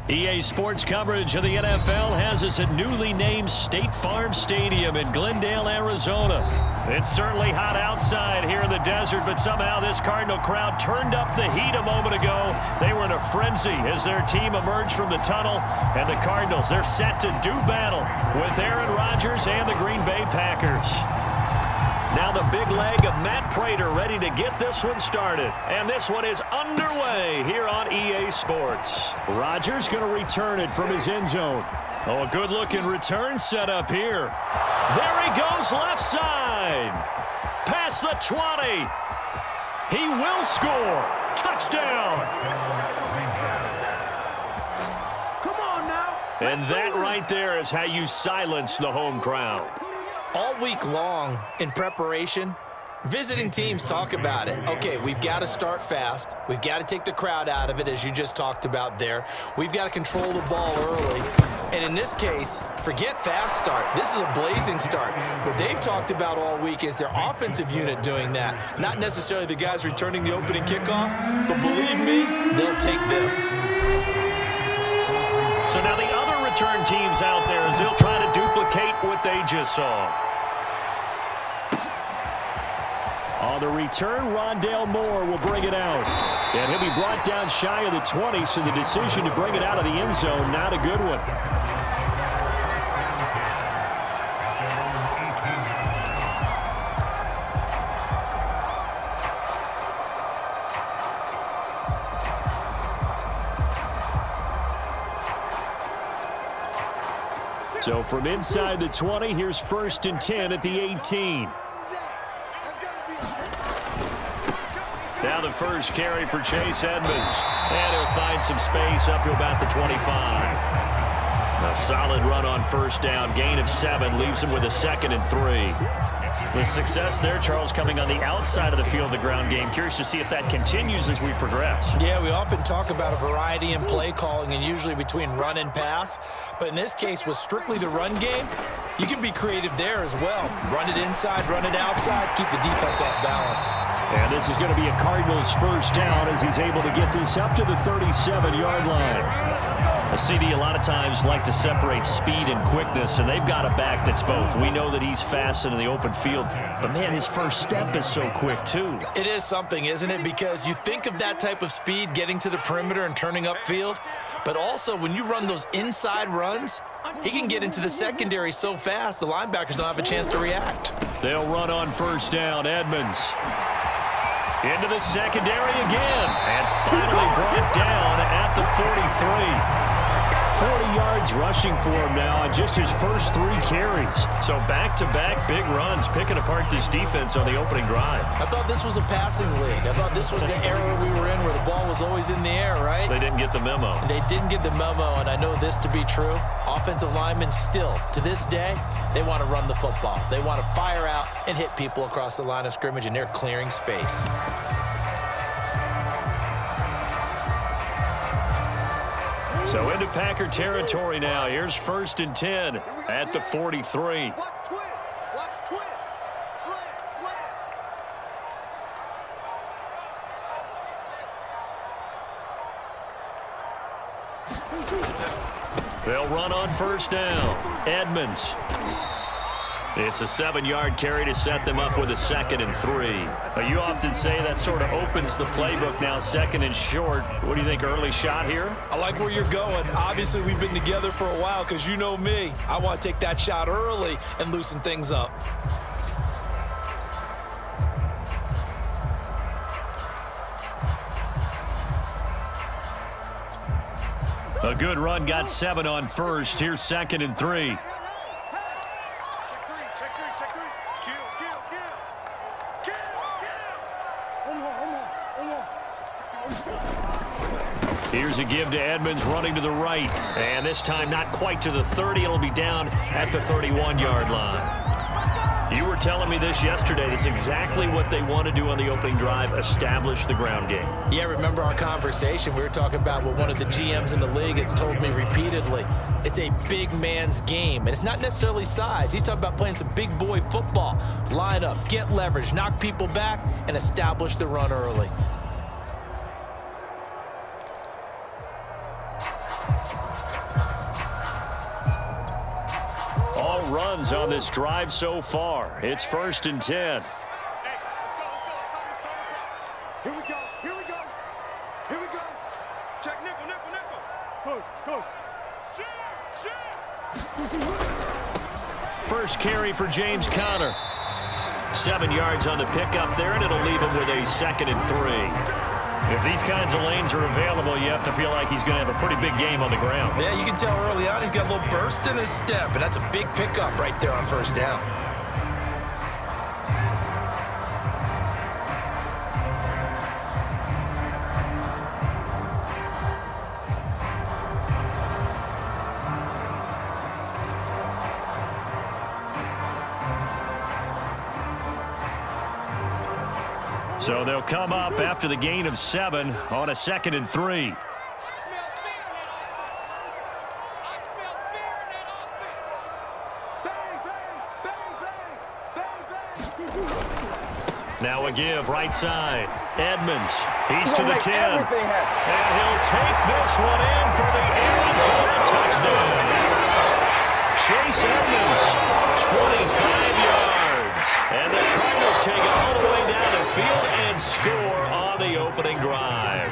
EA Sports coverage of the NFL has us at newly named State Farm Stadium in Glendale, Arizona. It's certainly hot outside here in the desert, but somehow this Cardinal crowd turned up the heat a moment ago. They were in a frenzy as their team emerged from the tunnel, and the Cardinals, they're set to do battle with Aaron Rodgers and the Green Bay Packers. Now the big leg of Matt Prater ready to get this one started. And this one is underway here on EA Sports. Rodgers going to return it from his end zone. Oh, a good-looking return set up here. There he goes left side. Past the 20. He will score. Touchdown. Come on now. And that right there is how you silence the home crowd. All week long in preparation, visiting teams talk about it. Okay, we've got to start fast. We've got to take the crowd out of it, as you just talked about there. We've got to control the ball early. And in this case, forget fast start. This is a blazing start. What they've talked about all week is their offensive unit doing that. Not necessarily the guys returning the opening kickoff, but believe me, they'll take this. So now the other return teams out there as they'll try to duplicate what they just saw. On the return, Rondale Moore will bring it out. And he'll be brought down shy of the 20, so the decision to bring it out of the end zone, not a good one. So from inside the 20, here's 1st and 10 at the 18. Now the first carry for Chase Edmonds. And he'll find some space up to about the 25. A solid run on first down. Gain of 7 leaves him with a 2nd and 3. The success there, Charles, coming on the outside of the field, the ground game. Curious to see if that continues as we progress. Yeah, we often talk about a variety in play calling and usually between run and pass. But in this case, with strictly the run game, you can be creative there as well. Run it inside, run it outside, keep the defense off balance. And this is going to be a Cardinals first down as he's able to get this up to the 37-yard line. A CD a lot of times like to separate speed and quickness, and they've got a back that's both. We know that he's fast in the open field, but man, his first step is so quick too. It is something, isn't it? Because you think of that type of speed getting to the perimeter and turning upfield, but also when you run those inside runs, he can get into the secondary so fast the linebackers don't have a chance to react. They'll run on first down. Edmonds into the secondary again, and finally brought down at the 43. 40 yards rushing for him now on just his first 3 carries. So back-to-back big runs, picking apart this defense on the opening drive. I thought this was a passing league. I thought this was the era we were in where the ball was always in the air, right? They didn't get the memo. They didn't get the memo, and I know this to be true. Offensive linemen still, to this day, they want to run the football. They want to fire out and hit people across the line of scrimmage, and they're clearing space. So into Packer territory now. Here's 1st and 10 at the 43. Watch twins. Slam. They'll run on first down. Edmonds. It's a 7-yard carry to set them up with a 2nd and 3. Now, you often say that sort of opens the playbook now, 2nd and short. What do you think, early shot here? I like where you're going. Obviously, we've been together for a while because you know me. I want to take that shot early and loosen things up. A good run, got 7 on first. Here's 2nd and 3. Here's a give to Edmonds running to the right. And this time not quite to the 30. It'll be down at the 31-yard line. You were telling me this yesterday. This is exactly what they want to do on the opening drive, establish the ground game. Yeah, remember our conversation? We were talking about what one of the GMs in the league has told me repeatedly. It's a big man's game, and it's not necessarily size. He's talking about playing some big boy football. Line up, get leverage, knock people back, and establish the run early. runs on this drive so far. It's 1st and 10. Here we go. Here we go. Here we go. Check nickel, nickel, nickel. Push, push. First carry for James Conner. 7 yards on the pickup there, and it'll leave him with a 2nd and 3. If these kinds of lanes are available, you have to feel like he's going to have a pretty big game on the ground. Yeah, you can tell early on he's got a little burst in his step, and that's a big pickup right there on 1st down. So they'll come up after the gain of 7 on a 2nd and 3. Now a give right side. Edmonds. He's to the 10. And he'll take this one in for the Arizona touchdown. Chase Edmonds, 25 yards. And the Cardinals take it all the way down the field and score on the opening drive.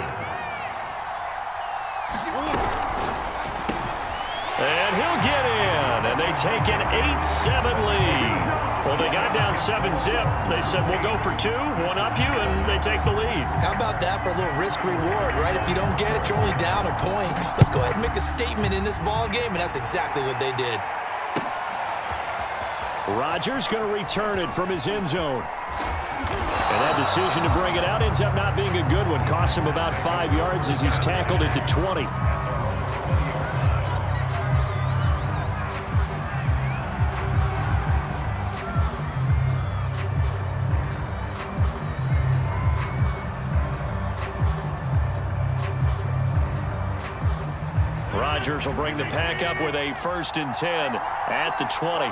And he'll get in, and they take an 8-7 lead. Well, they got down 7-zip. They said, we'll go for 2, one up you, and they take the lead. How about that for a little risk-reward, right? If you don't get it, you're only down a point. Let's go ahead and make a statement in this ball game, and that's exactly what they did. Rodgers going to return it from his end zone. And that decision to bring it out ends up not being a good one. Costs him about 5 yards as he's tackled it to 20. Rodgers will bring the pack up with a 1st and 10 at the 20.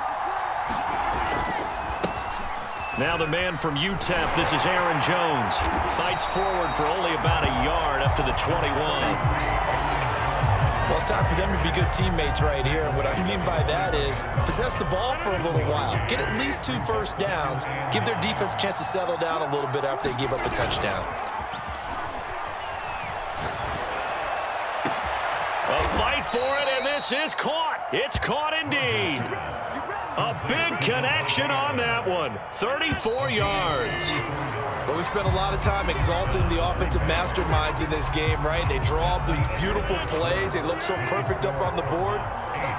Now the man from UTEP, this is Aaron Jones. Fights forward for only about a yard up to the 21. Well, it's time for them to be good teammates right here. And what I mean by that is possess the ball for a little while. Get at least 2 first downs. Give their defense a chance to settle down a little bit after they give up a touchdown. A fight for it, and this is caught. It's caught indeed. A big connection on that one. 34 yards. Well, we spent a lot of time exalting the offensive masterminds in this game, right? They draw up these beautiful plays. They look so perfect up on the board.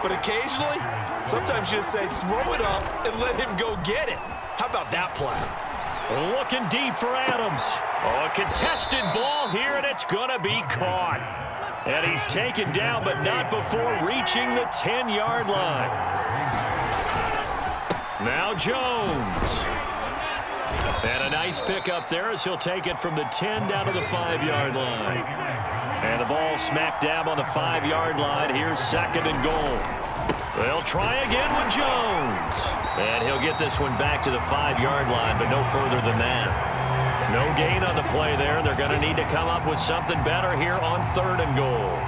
But occasionally, sometimes you just say, throw it up and let him go get it. How about that play? Looking deep for Adams. Oh, a contested ball here, and it's going to be caught. And he's taken down, but not before reaching the 10-yard line. Now Jones. And a nice pickup there as he'll take it from the 10 down to the 5-yard line. And the ball smack dab on the 5-yard line. Here's 2nd and goal. They'll try again with Jones. And he'll get this one back to the 5-yard line, but no further than that. No gain on the play there. They're going to need to come up with something better here on 3rd and goal.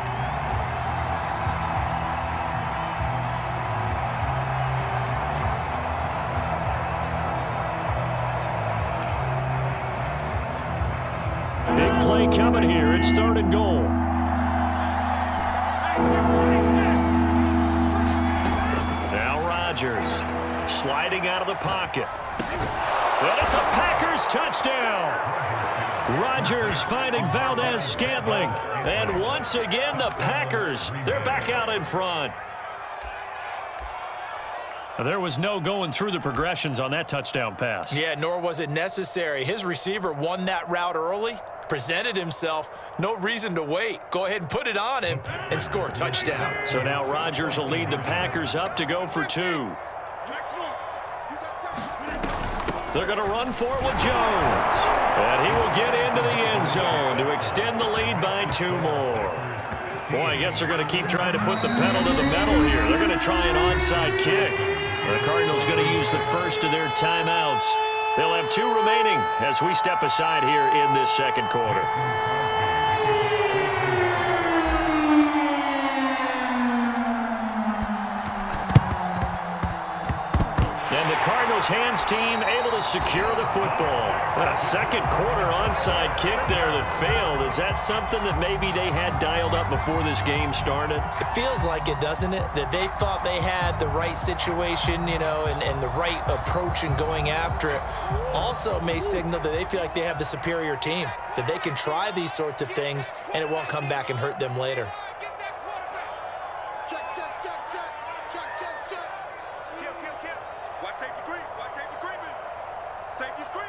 Big play coming here. It's 3rd and goal. Now Rodgers sliding out of the pocket. Well, it's a Packers touchdown. Rodgers finding Valdez-Scantling. And once again, the Packers, they're back out in front. There was no going through the progressions on that touchdown pass. Yeah, nor was it necessary. His receiver won that route early, presented himself. No reason to wait. Go ahead and put it on him and score a touchdown. So now Rodgers will lead the Packers up to go for 2. They're going to run for it with Jones. And he will get into the end zone to extend the lead by 2 more. Boy, I guess they're going to keep trying to put the pedal to the metal here. They're going to try an onside kick. The Cardinals going to use the first of their timeouts. They'll have 2 remaining as we step aside here in this 2nd quarter. the Cardinals hands team able to secure the football. A second quarter onside kick there that failed. Is that something that maybe they had dialed up before this game started? It feels like it, doesn't it? That they thought they had the right situation, you know, and the right approach in going after it. Also may signal that they feel like they have the superior team, that they can try these sorts of things and it won't come back and hurt them later. Check, check, check, check. Check, check, check. Kill, kill, kill. Watch safety creep. Watch safety creeping. Safety's creeping.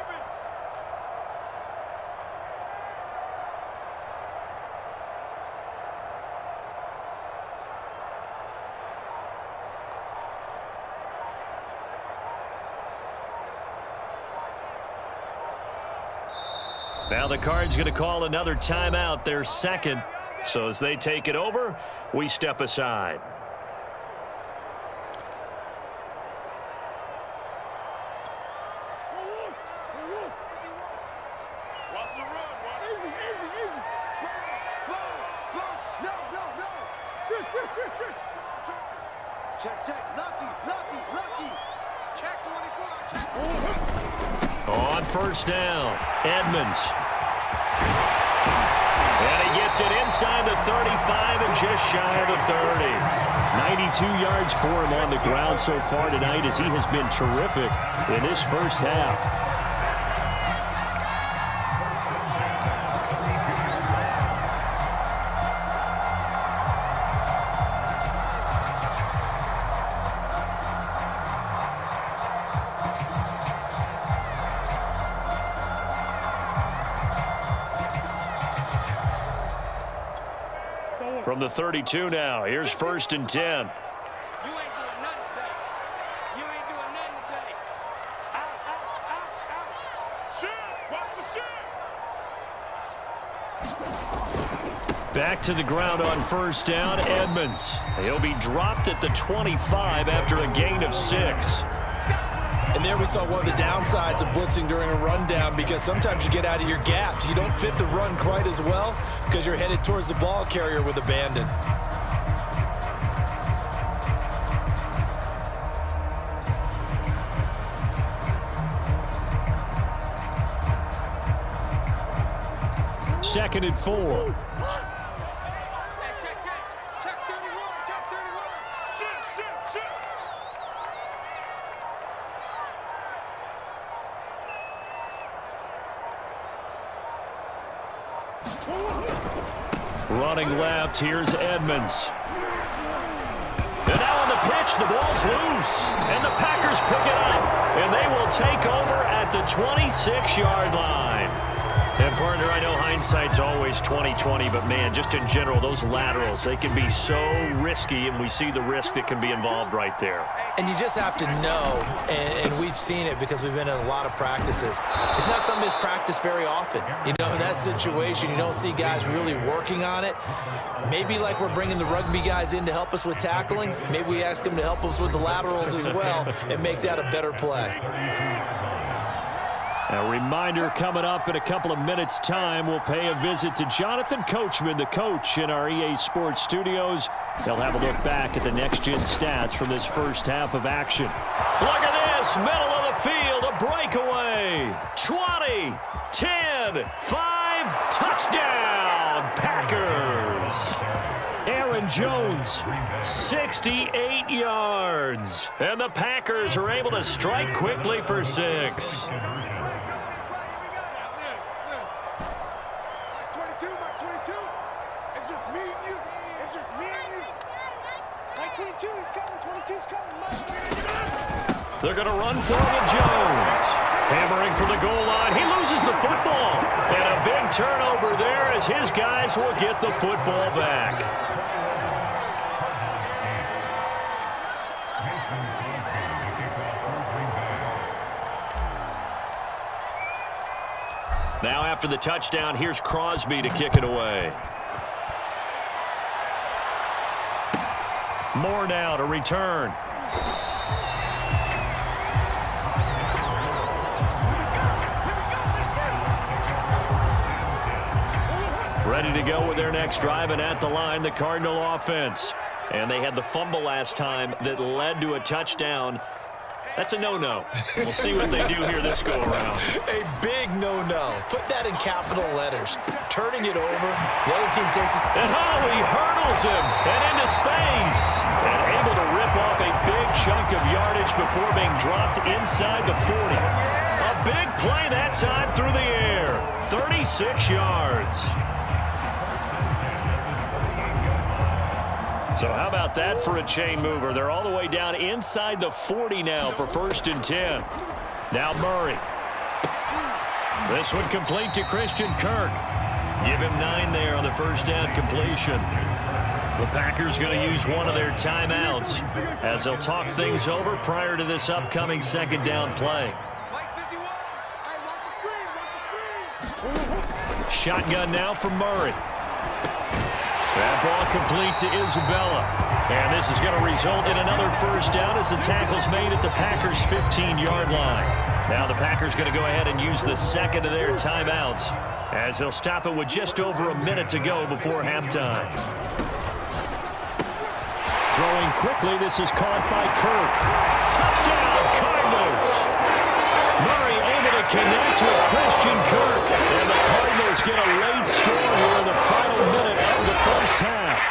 Now the Cards going to call another timeout, their second. So as they take it over, we step aside. Watch the run. Watch. Easy, easy, easy. Slow, slow. No, no, no. Shoot, shoot, shoot, shoot. Check, check. Lucky, lucky, lucky. Check 24. Check. On first down, Edmonds. And he gets it inside the 35 and just shy of the 30. 92 yards for him on the ground so far tonight as he has been terrific in this first half. From the 32 now, here's 1st and 10. You ain't doing nothing today. You ain't doing nothing today. Out, out, out, out. Shoot. Watch the shoot. Back to the ground on first down, Edmonds. He'll be dropped at the 25 after a gain of 6. And there we saw one of the downsides of blitzing during a rundown, because sometimes you get out of your gaps. You don't fit the run quite as well because you're headed towards the ball carrier with abandon. Second and 4. Check, check. Check 31. Check 31. Shoot, shoot, shoot. Running left, here's Edmonds. And now on the pitch, the ball's loose. And the Packers pick it up. And they will take over at the 26-yard line. And, partner, I know hindsight's always 20/20, but, man, just in general, those laterals, they can be so risky, and we see the risk that can be involved right there. And you just have to know, and we've seen it because we've been in a lot of practices. It's not something that's practiced very often. You know, in that situation, you don't see guys really working on it. Maybe like we're bringing the rugby guys in to help us with tackling, maybe we ask them to help us with the laterals as well and make that a better play. A reminder coming up in a couple of minutes' time, we'll pay a visit to Jonathan Coachman, the coach in our EA Sports studios. They'll have a look back at the next-gen stats from this first half of action. Look at this, middle of the field, a breakaway. 20, 10, 5, touchdown, Packers. Aaron Jones, 68 yards. And the Packers are able to strike quickly for 6. They're going to run for it with Jones. Hammering for the goal line. He loses the football. And a big turnover there as his guys will get the football back. Now after the touchdown, here's Crosby to kick it away. Moore now to return. Ready to go with their next drive, and at the line, the Cardinal offense. And they had the fumble last time that led to a touchdown. That's a no-no. We'll see what they do here this go-around. A big no-no. Put that in capital letters. Turning it over, the other team takes it. And he hurdles him and into space. And able to rip off a big chunk of yardage before being dropped inside the 40. A big play that time through the air. 36 yards. So how about that for a chain mover? They're all the way down inside the 40 now for 1st and 10. Now Murray. This one complete to Christian Kirk. Give him 9 there on the first down completion. The Packers going to use one of their timeouts as they'll talk things over prior to this upcoming 2nd down play. Shotgun now from Murray. That ball complete to Isabella. And this is going to result in another first down as the tackle's made at the Packers' 15-yard line. Now the Packers going to go ahead and use the second of their timeouts as they'll stop it with just over a minute to go before halftime. Throwing quickly, this is caught by Kirk. Touchdown, Cardinals! Murray able to connect with Christian Kirk. And the Cardinals get a late score here in the final minute of the first half.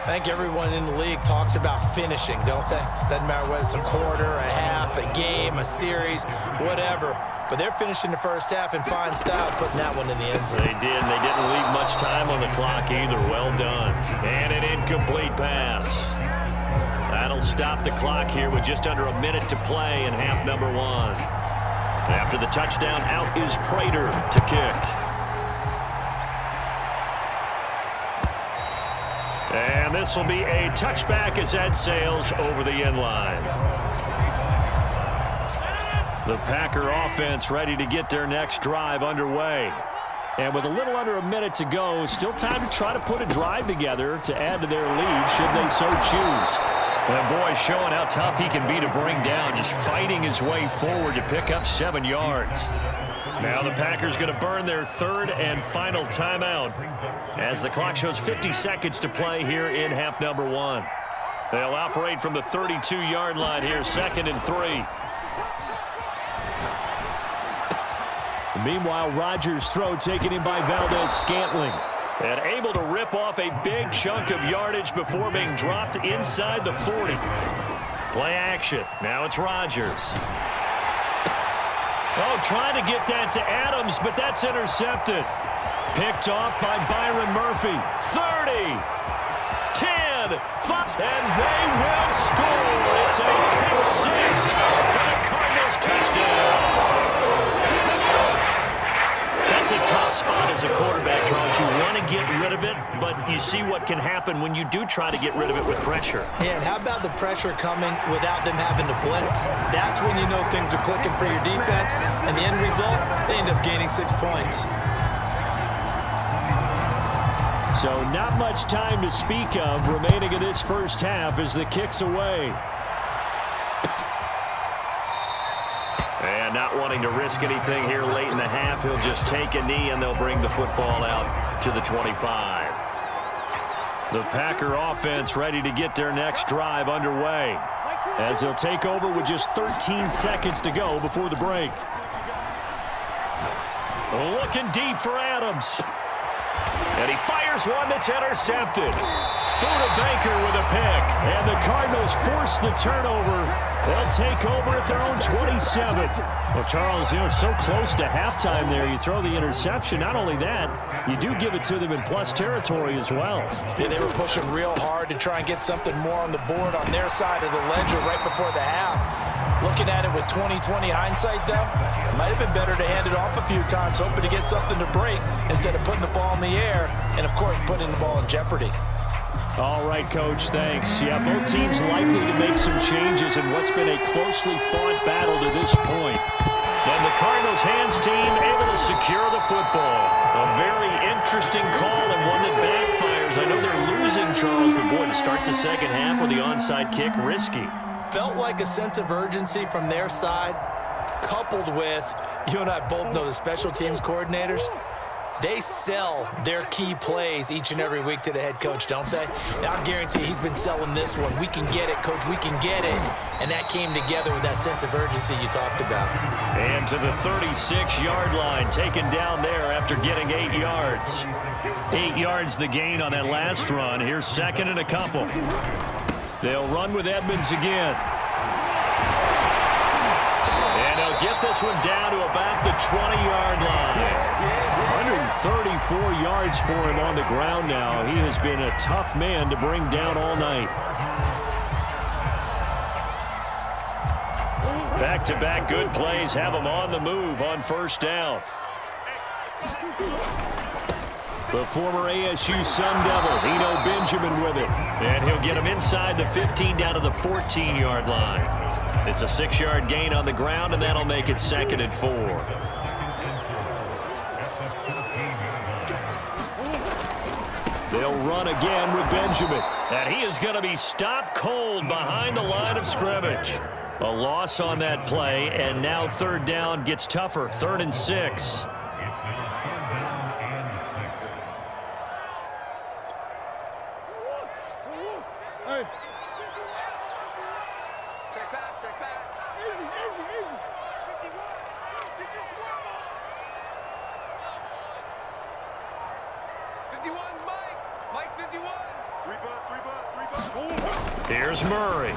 I think everyone in the league talks about finishing, don't they? Doesn't matter whether it's a quarter, a half, a game, a series, whatever. But they're finishing the first half in fine style, putting that one in the end zone. They did, and they didn't leave much time on the clock either. Well done. And an incomplete pass. That'll stop the clock here with just under a minute to play in half number 1. After the touchdown, out is Prater to kick. And this will be a touchback as that sails over the end line. The Packer offense ready to get their next drive underway. And with a little under a minute to go, still time to try to put a drive together to add to their lead should they so choose. And boy, showing how tough he can be to bring down, just fighting his way forward to pick up 7 yards. Now the Packers going to burn their 3rd and final timeout as the clock shows 50 seconds to play here in half number 1. They'll operate from the 32-yard line here, 2nd and 3. Meanwhile, Rodgers' throw taken in by Valdez-Scantling. And able to rip off a big chunk of yardage before being dropped inside the 40. Play action. Now it's Rodgers. Oh, trying to get that to Adams, but that's intercepted. Picked off by Byron Murphy. 30, 10, 5, and they will score. It's a pick 6 for the Cardinals touchdown. That's a tough spot as a quarterback, Charles. You want to get rid of it, but you see what can happen when you do try to get rid of it with pressure. Yeah, and how about the pressure coming without them having to blitz? That's when you know things are clicking for your defense, and the end result, they end up gaining 6 points. So not much time to speak of remaining in this first half as the kick's away. And not wanting to risk anything here late in the half, he'll just take a knee and they'll bring the football out to the 25. The Packer offense ready to get their next drive underway as they'll take over with just 13 seconds to go before the break. Looking deep for Adams. And he fires one that's intercepted. Buda Baker with a pick. And the Cardinals force the turnover. They'll take over at their own 27. Well, Charles, so close to halftime there. You throw the interception. Not only that, you do give it to them in plus territory as well. Yeah, they were pushing real hard to try and get something more on the board on their side of the ledger right before the half. Looking at it with 20/20 hindsight, though, it might have been better to hand it off a few times, hoping to get something to break instead of putting the ball in the air and, of course, putting the ball in jeopardy. All right, Coach, thanks. Yeah, both teams likely to make some changes in what's been a closely fought battle to this point. And the Cardinals' hands team able to secure the football. A very interesting call and one that backfires. I know they're losing, Charles, but boy, to start the second half with the onside kick, risky. Felt like a sense of urgency from their side, coupled with, you and I both know the special teams coordinators, They sell their key plays each and every week to the head coach, don't they? And I guarantee he's been selling this one. We can get it, coach. We can get it. And that came together with that sense of urgency you talked about. And to the 36-yard line, taken down there after getting 8 yards. 8 yards the gain on that last run. Here's second and a couple. They'll run with Edmonds again. And they'll get this one down to about the 20-yard line. 134 yards for him on the ground now. He has been a tough man to bring down all night. Back-to-back good plays have him on the move on first down. The former ASU Sun Devil, Eno Benjamin with it. And he'll get him inside the 15 down to the 14-yard line. It's a 6-yard gain on the ground, and that'll make it second and 4. They'll run again with Benjamin. And he is going to be stopped cold behind the line of scrimmage. A loss on that play, and now third down gets tougher. 3rd and 6. Check back. Easy. 51, Mike 51. 3 bus. Here's Murray.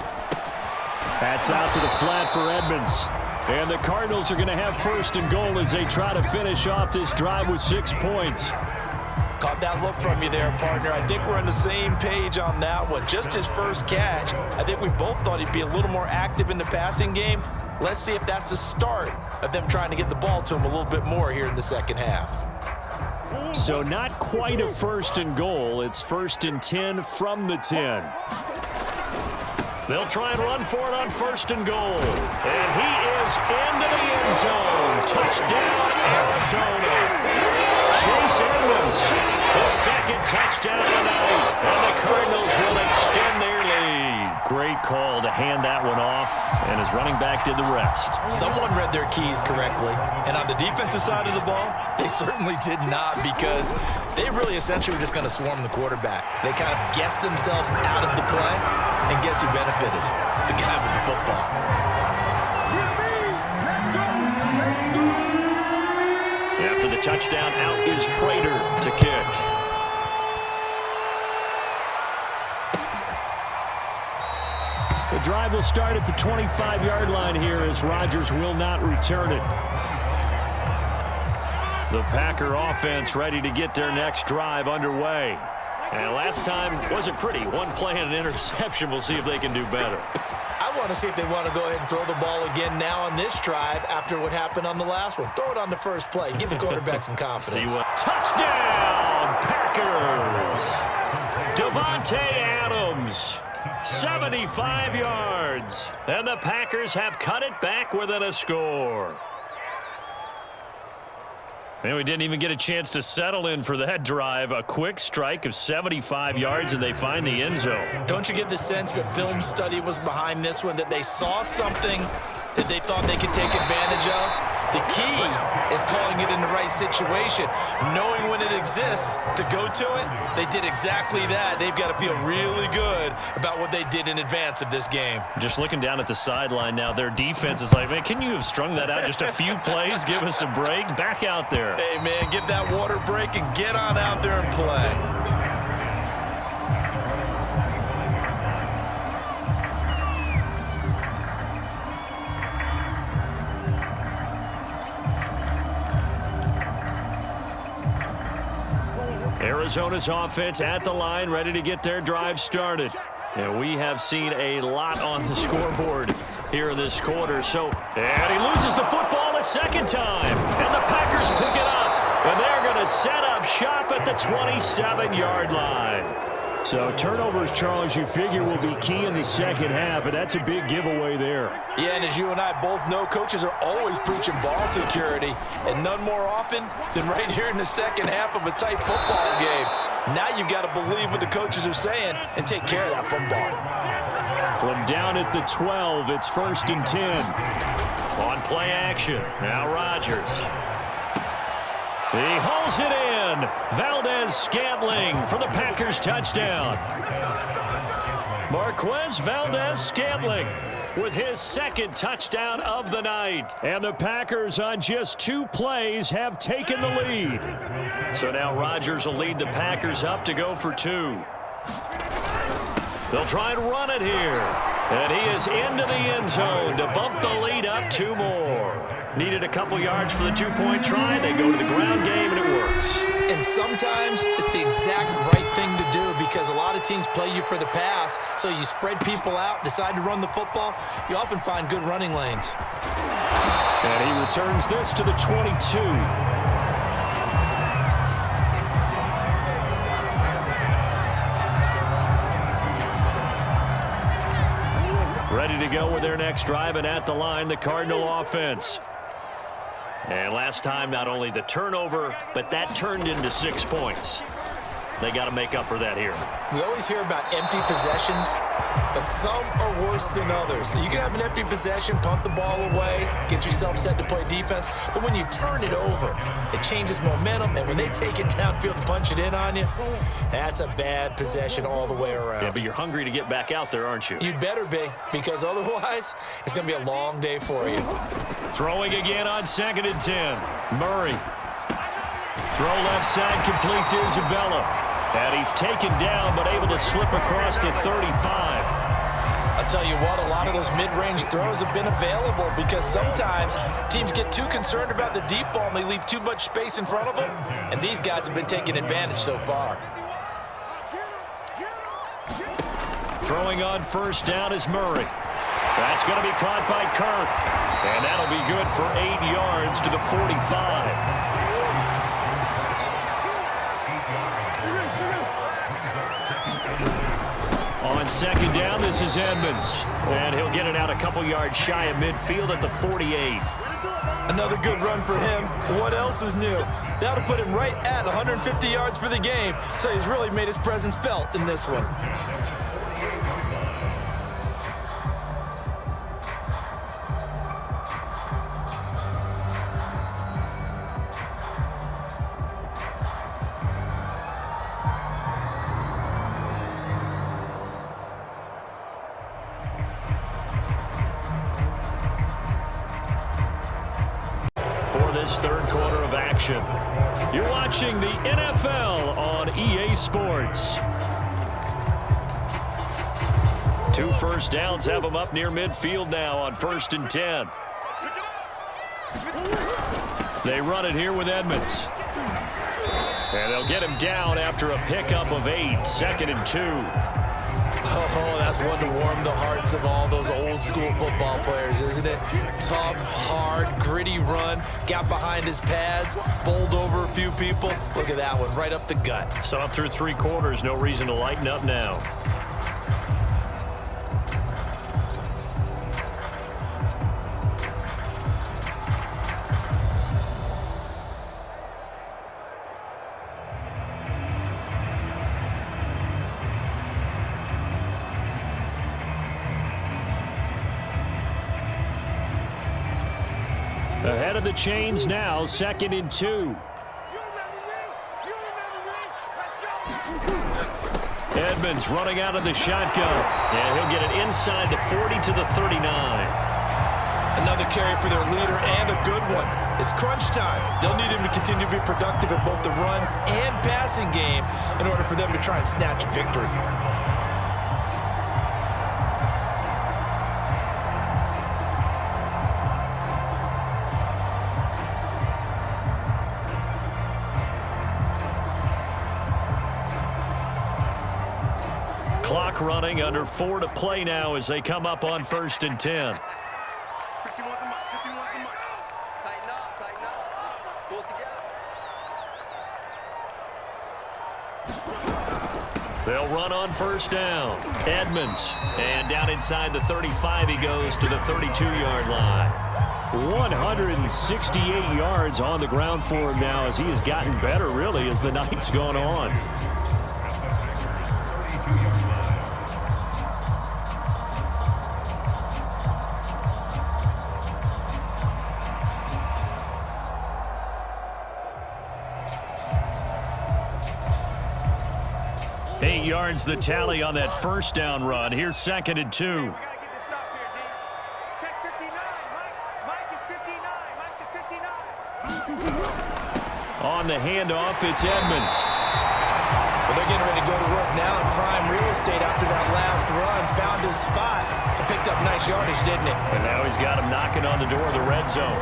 That's out to the flat for Edmonds. And the Cardinals are going to have first and goal as they try to finish off this drive with 6 points. Caught that look from you there, partner. I think we're on the same page on that one. Just his first catch. I think we both thought he'd be a little more active in the passing game. Let's see if that's the start of them trying to get the ball to him a little bit more here in the second half. So not quite a first and goal. It's 1st and 10 from the 10. They'll try and run for it on 1st and goal. And he is into the end zone. Touchdown, Arizona. Chase Edmonds, the second touchdown of the night. And the Cardinals will extend their lead. Great call to hand that one off, and his running back did the rest. Someone read their keys correctly. And on the defensive side of the ball, they certainly did not, because they really essentially were just going to swarm the quarterback. They kind of guessed themselves out of the play, and guess who benefited? The guy with the football. After the touchdown, out is Prater to kick. The drive will start at the 25-yard line here as Rodgers will not return it. The Packer offense ready to get their next drive underway. And last time wasn't pretty. One play and an interception. We'll see if they can do better. I want to see if they want to go ahead and throw the ball again now on this drive after what happened on the last one. Throw it on the first play. Give the quarterback some confidence. See what? Touchdown, Packers! Devontae Adams, 75 yards. And the Packers have cut it back within a score. And we didn't even get a chance to settle in for that drive. A quick strike of 75 yards, and they find the end zone. Don't you get the sense that film study was behind this one, that they saw something that they thought they could take advantage of? The key is calling it in the right situation. Knowing when it exists to go to it, they did exactly that. They've got to feel really good about what they did in advance of this game. Just looking down at the sideline now, their defense is like, man, can you have strung that out just a few plays? Give us a break. Back out there. Hey, man, give that water break and get on out there and play. Arizona's offense at the line, ready to get their drive started. And we have seen a lot on the scoreboard here in this quarter. And he loses the football a second time. And the Packers pick it up. And they're going to set up shop at the 27-yard line. So turnovers, Charles, you figure will be key in the second half, and that's a big giveaway there. Yeah, and as you and I both know, coaches are always preaching ball security, and none more often than right here in the second half of a tight football game. Now you've got to believe what the coaches are saying and take care of that football. From down at the 12, it's 1st and 10. On play action, now Rodgers. He hauls it in. Valdez-Scantling for the Packers touchdown. Marquez Valdez-Scantling with his second touchdown of the night. And the Packers on just 2 plays have taken the lead. So now Rodgers will lead the Packers up to go for 2. They'll try and run it here. And he is into the end zone to bump the lead up 2 more. Needed a couple yards for the 2-point try. They go to the ground game, and it works. And sometimes it's the exact right thing to do because a lot of teams play you for the pass, so you spread people out, decide to run the football. You often find good running lanes. And he returns this to the 22. Ready to go with their next drive, and at the line, the Cardinal offense. And last time, not only the turnover, but that turned into 6 points. They got to make up for that here. We always hear about empty possessions, but some are worse than others. You can have an empty possession, punt the ball away, get yourself set to play defense, but when you turn it over, it changes momentum, and when they take it downfield and punch it in on you, that's a bad possession all the way around. Yeah, but you're hungry to get back out there, aren't you? You'd better be, because otherwise, it's going to be a long day for you. Throwing again on 2nd and 10. Murray. Throw left side, complete to Isabella. And he's taken down, but able to slip across the 35. I'll tell you what, a lot of those mid-range throws have been available because sometimes teams get too concerned about the deep ball and they leave too much space in front of them. And these guys have been taking advantage so far. Throwing on 1st down is Murray. That's going to be caught by Kirk. And that'll be good for 8 yards to the 45. On 2nd down, this is Edmonds. And he'll get it out a couple yards shy of midfield at the 48. Another good run for him. What else is new? That'll put him right at 150 yards for the game. So he's really made his presence felt in this one. This 3rd quarter of action. You're watching the NFL on EA Sports. 2 first downs have them up near midfield now on 1st and 10. They run it here with Edmonds. And they'll get him down after a pickup of 8, 2nd and 2. Oh, that's one to warm the hearts of all those old school football players, isn't it? Tough, hard, gritty run, got behind his pads, bowled over a few people. Look at that one, right up the gut. So up through 3 quarters, no reason to lighten up now. Ahead of the chains now, 2nd and 2. Edmonds running out of the shotgun. And he'll get it inside the 40 to the 39. Another carry for their leader and a good one. It's crunch time. They'll need him to continue to be productive in both the run and passing game in order for them to try and snatch a victory. Clock running, under 4 to play now as they come up on 1st and 10. 51 the mark, 51 the mark. Tighten up. Pull it together. They'll run on 1st down. Edmonds. And down inside the 35 he goes to the 32-yard line. 168 yards on the ground for him now as he has gotten better, really, as the night's gone on. 8 yards the tally on that first down run. Here's 2nd and 2. We got to get this stop here, D. Check 59. Mike is 59. Mike is 59. On the handoff, it's Edmonds. Well, they're getting ready to go to work now in prime real estate after that last run. Found his spot and picked up nice yardage, didn't he? And now he's got him knocking on the door of the red zone.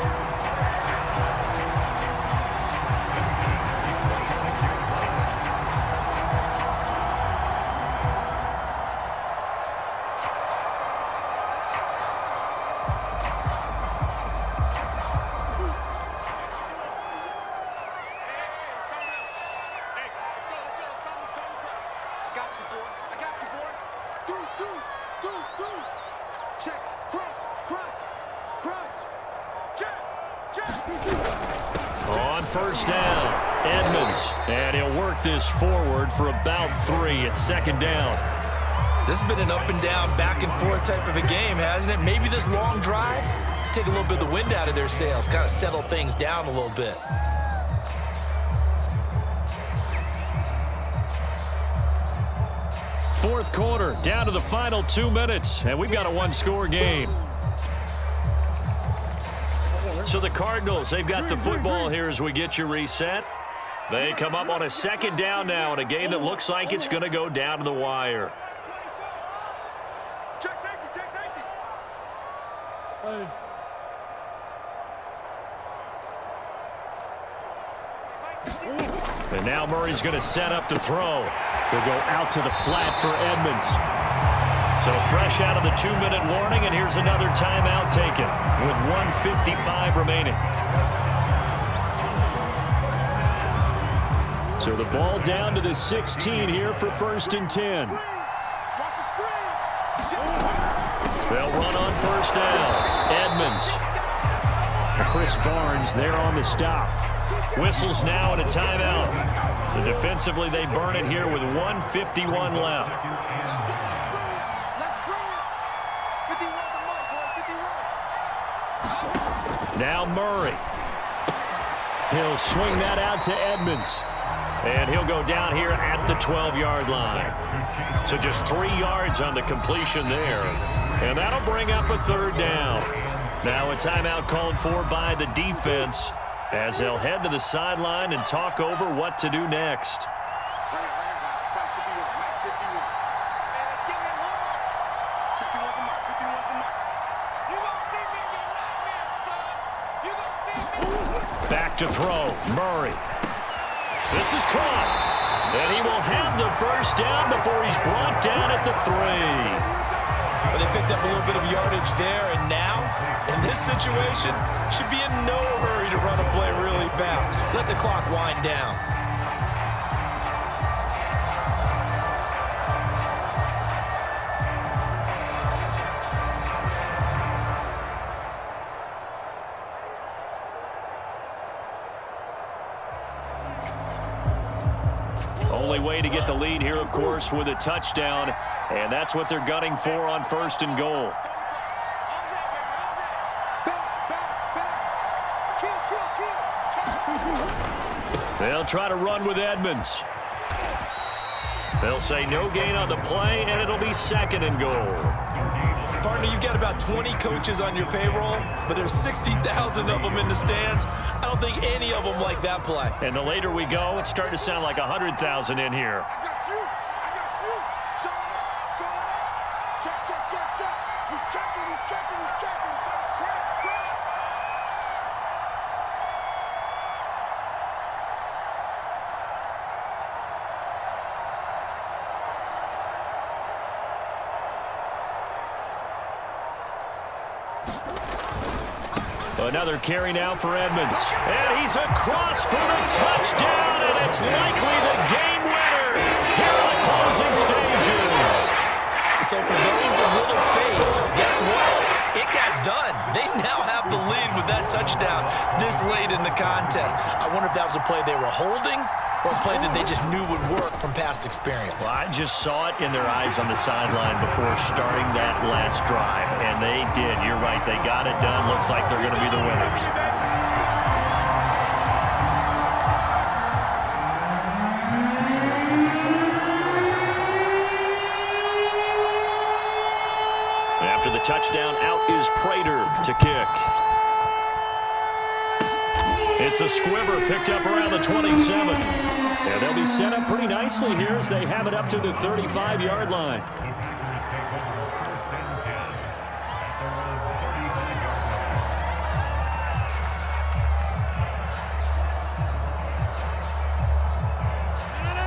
On first down, Edmonds. And he'll work this forward for about 3 at 2nd down. This has been an up and down, back and forth type of a game, hasn't it? Maybe this long drive, take a little bit of the wind out of their sails, kind of settle things down a little bit. Fourth quarter, down to the final 2 minutes, and we've got a one-score game. So the Cardinals, they've got the football here as we get you reset. They come up on a 2nd down now in a game that looks like it's going to go down to the wire. Check safety, check safety. And now Murray's going to set up to throw. He'll go out to the flat for Edmonds. So fresh out of the 2-minute warning, and here's another timeout taken with 1:55 remaining. So the ball down to the 16 here for 1st and 10. They'll run on first down. Edmonds. Chris Barnes there on the stop. Whistles now and a timeout. So defensively they burn it here with 1:51 left. Now Murray. He'll swing that out to Edmonds. And he'll go down here at the 12-yard line. So just 3 yards on the completion there. And that'll bring up a 3rd down. Now a timeout called for by the defense as they'll head to the sideline and talk over what to do next. Back to throw, Murray. This is caught. And he will have the first down before he's brought down at the 3. But they picked up a little bit of yardage there, and now, in this situation, should be in no hurry to run a play really fast. Let the clock wind down. Only way to get the lead here, of course, with a touchdown, and that's what they're gunning for on 1st and goal. They'll try to run with Edmonds. They'll say no gain on the play, and it'll be 2nd and goal. Partner, you've got about 20 coaches on your payroll, but there's 60,000 of them in the stands. I don't think any of them like that play. And the later we go, it's starting to sound like 100,000 in here. I got you. Show it. Check, check, check, check. He's checking, he's checking, he's checking. Press. Another carry now for Edmonds. And he's across for the touchdown, and it's likely the game winner here in the closing stages. So for those of little faith, guess what? It got done. They now have the lead with that touchdown this late in the contest. I wonder if that was a play they were holding or a play that they just knew would work from past experience. Well, I just saw it in their eyes on the sideline before starting that last drive, and they did. You're right. They got it done. Looks like they're going to be the winners. the touchdown. Out is Prater to kick. It's a squibber picked up around the 27. And they'll be set up pretty nicely here as they have it up to the 35-yard line.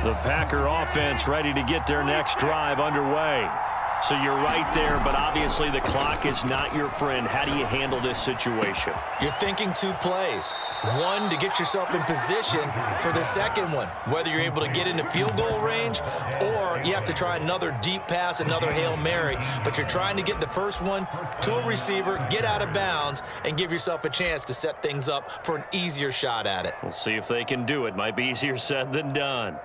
The Packer offense ready to get their next drive underway. So you're right there, but obviously the clock is not your friend. How do you handle this situation? You're thinking 2 plays. One, to get yourself in position for the second one, whether you're able to get into field goal range or you have to try another deep pass, another Hail Mary, but you're trying to get the first one to a receiver, get out of bounds, and give yourself a chance to set things up for an easier shot at it. We'll see if they can do it. Might be easier said than done.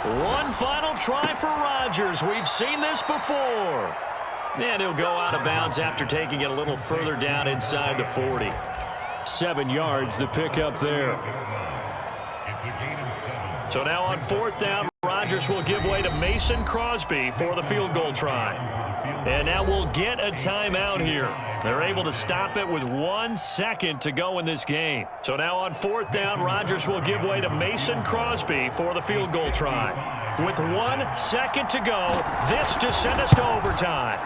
One final try for Rodgers. We've seen this before. And he'll go out of bounds after taking it a little further down inside the 40. 7 yards, the pickup there. So now on 4th down, Rodgers will give way to Mason Crosby for the field goal try. And now we'll get a timeout here. They're able to stop it with 1 second to go in this game. So now on 4th down, Rodgers will give way to Mason Crosby for the field goal try. With 1 second to go, this to send us to overtime.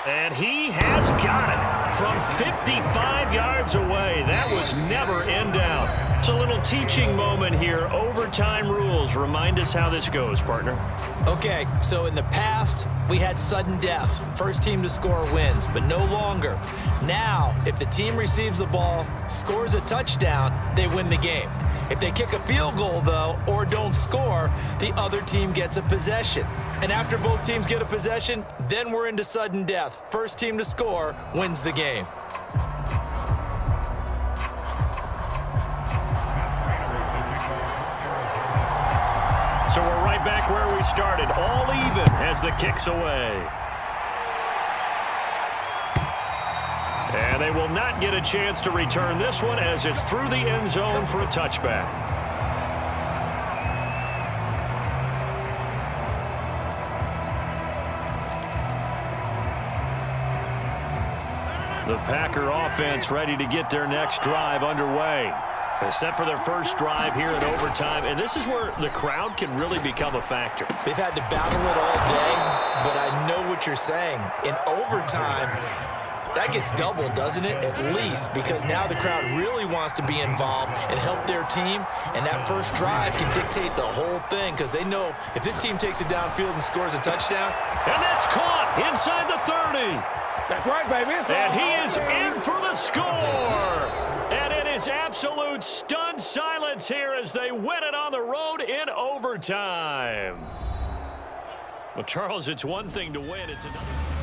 And he has got it from 55 yards away. That was never in doubt. It's a little teaching moment here. Overtime rules. Remind us how this goes, partner. Okay, so in the past, we had sudden death. First team to score wins, but no longer. Now, if the team receives the ball, scores a touchdown, they win the game. If they kick a field goal, though, or don't score, the other team gets a possession. And after both teams get a possession, then we're into sudden death. First team to score wins the game. So we're right back where we started, all even as the kick's away. And they will not get a chance to return this one as it's through the end zone for a touchback. The Packer offense ready to get their next drive underway. They're set for their first drive here in overtime, and this is where the crowd can really become a factor. They've had to battle it all day, but I know what you're saying. In overtime, that gets doubled, doesn't it? At least, because now the crowd really wants to be involved and help their team, and that first drive can dictate the whole thing because they know if this team takes it downfield and scores a touchdown. And that's caught inside the 30. That's right, baby. And he is in for the score. And it is absolute stunned silence here as they win it on the road in overtime. Well, Charles, it's one thing to win. It's another.